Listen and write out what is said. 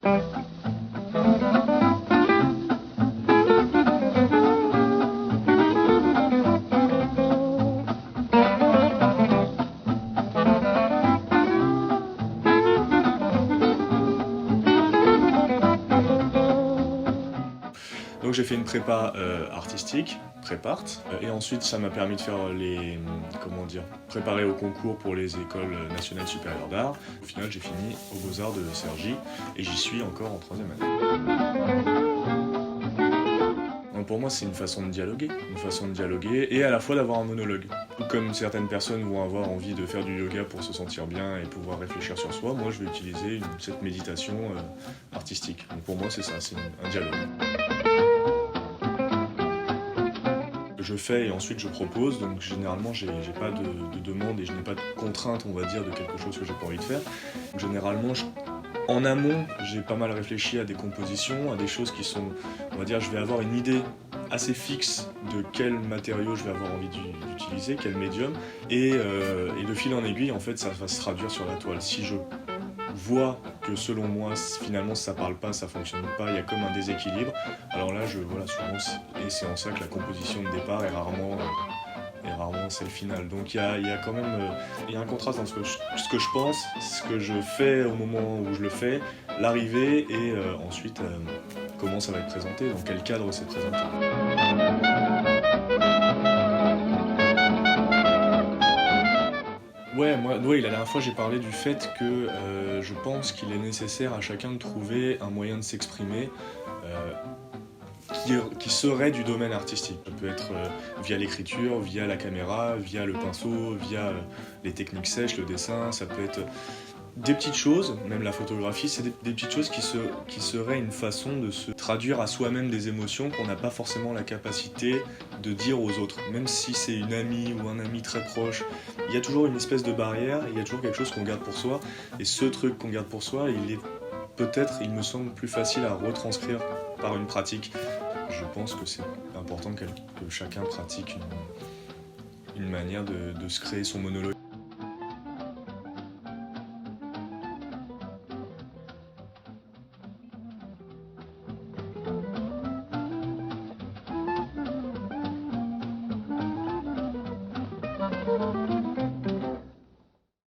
Donc j'ai fait une prépa artistique, prépart, et ensuite ça m'a permis de faire préparer au concours pour les écoles nationales supérieures d'art. Au final j'ai fini aux Beaux-Arts de Cergy et j'y suis encore en 3e année. Donc pour moi c'est une façon de dialoguer et à la fois d'avoir un monologue. Tout comme certaines personnes vont avoir envie de faire du yoga pour se sentir bien et pouvoir réfléchir sur soi, moi je vais utiliser cette méditation artistique. Donc pour moi c'est ça, c'est un dialogue. Je fais et ensuite je propose, donc généralement j'ai pas de demande et je n'ai pas de contrainte, on va dire, de quelque chose que j'ai pas envie de faire. Donc, généralement, en amont, j'ai pas mal réfléchi à des compositions, à des choses qui sont, on va dire, je vais avoir une idée assez fixe de quel matériau je vais avoir envie d'utiliser, quel médium, et de fil en aiguille, en fait, ça va se traduire sur la toile. Si je vois que selon moi, finalement, ça parle pas, ça fonctionne pas, il y a comme un déséquilibre, alors là, souvent, et c'est en ça que la composition de départ est rarement celle finale. Donc il y a quand même il y a un contraste entre ce que je pense, ce que je fais au moment où je le fais, l'arrivée et ensuite comment ça va être présenté, dans quel cadre c'est présenté. La dernière fois j'ai parlé du fait que je pense qu'il est nécessaire à chacun de trouver un moyen de s'exprimer qui serait du domaine artistique. Ça peut être via l'écriture, via la caméra, via le pinceau, via les techniques sèches, le dessin, ça peut être des petites choses, même la photographie, c'est des petites choses qui seraient une façon de se traduire à soi-même des émotions qu'on n'a pas forcément la capacité de dire aux autres. Même si c'est une amie ou un ami très proche, il y a toujours une espèce de barrière, il y a toujours quelque chose qu'on garde pour soi, et ce truc qu'on garde pour soi, il me semble plus facile à retranscrire par une pratique. Je pense que c'est important que chacun pratique une manière de se créer son monologue.